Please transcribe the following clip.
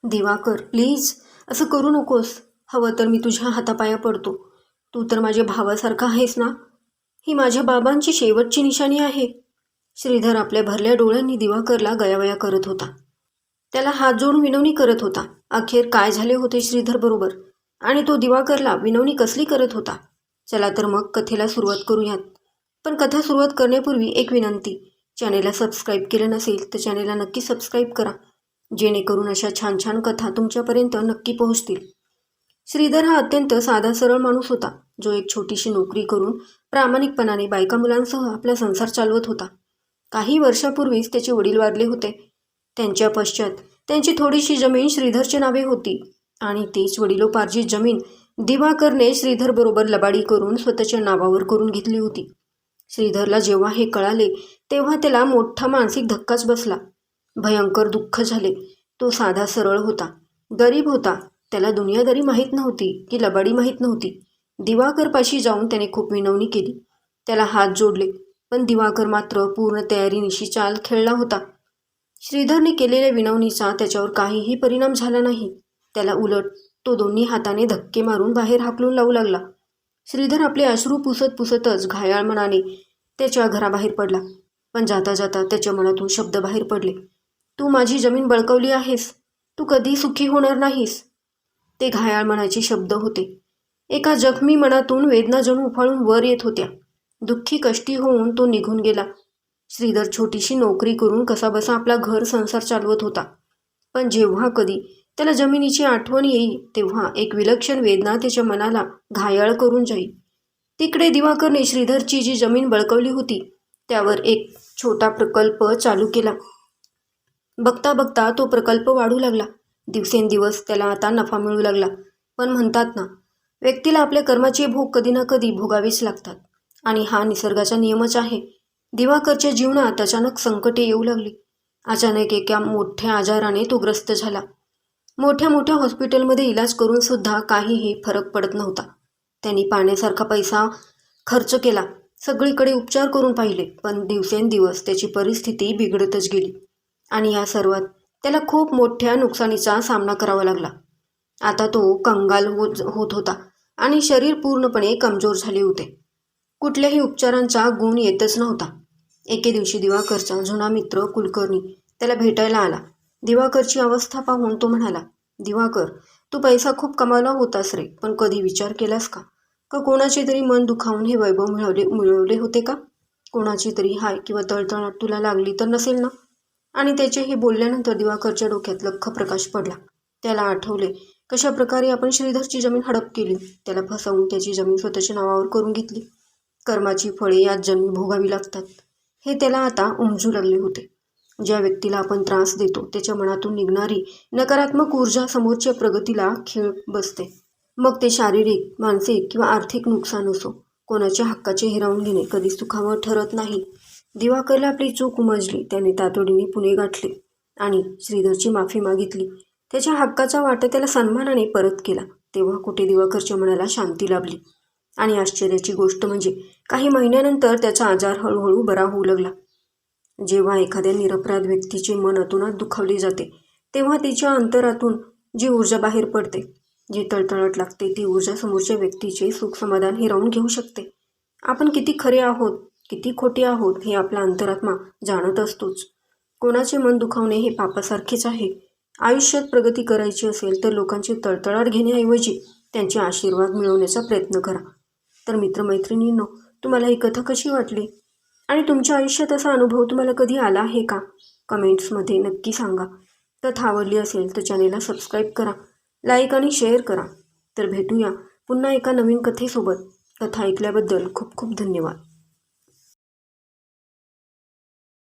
Diwakar please असं करू नकोस. हवं तर मी तुझ्या हातापाया पडतो. तू तर माझ्या भावासारखा आहेस ना. ही माझ्या बाबांची शेवटची निशाणी आहे. श्रीधर आपल्या भरल्या डोळ्यांनी दिवाकरला गयावया करत होता. त्याला हात जोडून विनवणी करत होता. अखेर काय झाले होते श्रीधर बरोबर आणि तो दिवाकरला विनवणी कसली करत होता. चला तर मग कथेला सुरुवात करूयात. पण कथा सुरुवात करण्यापूर्वी एक विनंती. चॅनेलला सबस्क्राईब केलं नसेल तर चॅनेलला नक्की सबस्क्राईब करा, जेणेकरून अशा छान छान कथा तुमच्यापर्यंत नक्की पोहोचतील. श्रीधर हा अत्यंत साधा सरळ माणूस होता, जो एक छोटीशी नोकरी करून प्रामाणिकपणाने बायका मुलांसह आपला संसार चालवत होता. काही वर्षापूर्वीच त्याचे वडील वारले होते. त्यांच्या पश्चात त्यांची थोडीशी जमीन श्रीधरच्या नावे होती आणि तीच वडिलोपार्जित जमीन दिवाकरने श्रीधरबरोबर लबाडी करून स्वतःच्या नावावर करून घेतली होती. श्रीधरला जेव्हा हे कळाले तेव्हा त्याला मोठा मानसिक धक्काच बसला. भयंकर दुःख झाले. तो साधा सरळ होता, गरीब होता. त्याला दुनियादारी माहीत नव्हती की लबाडी माहीत नव्हती. दिवाकरपाशी जाऊन त्याने खूप विनवणी केली, त्याला हात जोडले, पण दिवाकर मात्र पूर्ण तयारीनिशी चाल खेळला होता. श्रीधरने केलेल्या विनवणीचा त्याच्यावर काहीही परिणाम झाला नाही. त्याला उलट तो दोन्ही हाताने धक्के मारून बाहेर हाकलून लावू लागला. श्रीधर आपले अश्रू पुसत पुसतच घायाळ मनाने त्याच्या घराबाहेर पडला. पण जाता जाता त्याच्या मनातून शब्द बाहेर पडले, तू माझी जमीन बळकावली आहेस, तू कधी सुखी होणार नाहीस. ते घायाळ मनाचे शब्द होते. एका जखमी मनातून वेदना जणू उफाळून वर येत होत्या. दुःखी कष्टी होऊन तो निघून गेला. श्रीधर छोटीशी नोकरी करून कसाबसा आपला घर संसार चालवत होता. पण जेव्हा कधी त्याला जमिनीची आठवण येईल तेव्हा एक विलक्षण वेदना त्याच्या मनाला घायाळ करून जाईल. तिकडे दिवाकरने श्रीधरची जी जमीन बळकावली होती त्यावर एक छोटा प्रकल्प चालू केला. बघता बघता तो प्रकल्प वाढू लागला. दिवसेंदिवस त्याला आता नफा मिळू लागला. पण म्हणतात ना, व्यक्तीला आपल्या कर्माचे भोग कधी ना कधी भोगावेच लागतात आणि हा निसर्गाचा नियमच आहे. दिवाकरच्या जीवनात अचानक संकटे येऊ लागली. अचानक एका मोठ्या आजाराने तो ग्रस्त झाला. मोठ्या मोठ्या हॉस्पिटलमध्ये इलाज करून सुद्धा काहीही फरक पडत नव्हता. त्यांनी पाण्यासारखा पैसा खर्च केला, सगळीकडे उपचार करून पाहिले, पण दिवसेंदिवस त्याची परिस्थिती बिघडतच गेली आणि या सर्वात त्याला खूप मोठ्या नुकसानीचा सामना करावा लागला. आता तो कंगाल होत होता आणि शरीर पूर्णपणे कमजोर झाले होते. कुठल्याही उपचारांचा गुण येतच नव्हता. एके दिवशी दिवाकरचा जुना मित्र कुलकर्णी त्याला भेटायला आला. दिवाकरची अवस्था पाहून तो म्हणाला, दिवाकर, तू पैसा खूप कमावला होतास रे, पण कधी विचार केलास का कोणाचे तरी मन दुखावून हे वैभव मिळवले होते का? कोणाची तरी हाय किंवा तळतळाट तुला लागली तर नसेल ना? आणि त्याचे हे बोलल्यानंतर दिवाकरच्या डोक्यात लख्ख प्रकाश पडला. त्याला आठवले कशा प्रकारे आपण श्रीधरची जमीन हडप केली, त्याला फसवून त्याची जमीन स्वतःच्या नावावर करून घेतली. कर्माची फळे याच जन्मी भोगावी लागतात हे त्याला आता उमजू लागले होते. ज्या व्यक्तीला आपण त्रास देतो त्याच्या मनातून निघणारी नकारात्मक ऊर्जा समोरच्या प्रगतीला खीळ बसते. मग ते शारीरिक, मानसिक किंवा आर्थिक नुकसान असो. कोणाच्या हक्काचे हिरावून घेणे कधीच सुखावह ठरत नाही. दिवाकरला आपली चूक उमजली. त्याने तातडीने पुणे गाठले आणि श्रीधरची माफी मागितली. त्याच्या हक्काचा वाटा त्याला सन्मानाने परत केला. तेव्हा कुठे दिवाकरच्या मनाला शांती लाभली आणि आश्चर्याची गोष्ट म्हणजे काही महिन्यानंतर त्याचा आजार हळूहळू बरा होऊ लागला. जेव्हा एखाद्या निरपराध व्यक्तीचे मन अतोनात दुखावले जाते तेव्हा तिच्या अंतरातून जी ऊर्जा बाहेर पडते, जी तळतळाट लागते, ती ऊर्जा समोरच्या व्यक्तीचे सुख समाधान हिरावून घेऊ शकते. आपण किती खरे आहोत, किती खोटे आहोत हे आपला अंतरात्मा जाणत असतोच. कोणाचे मन दुखावणे हे पापासारखेच आहे. आयुष्यात प्रगती करायची असेल तर लोकांची तळतळाट घेण्याऐवजी त्यांचे आशीर्वाद मिळवण्याचा प्रयत्न करा. तर मित्रमैत्रिणींनो, तुम्हाला ही कथा कशी वाटली आणि तुमच्या आयुष्यात असा अनुभव तुम्हाला कधी आला आहे का? कमेंट्समध्ये नक्की सांगा. कथा आवडली असेल तर चॅनेलला सबस्क्राईब करा, लाईक आणि शेअर करा. तर भेटूया पुन्हा एका नवीन कथेसोबत. कथा ऐकल्याबद्दल खूप खूप धन्यवाद.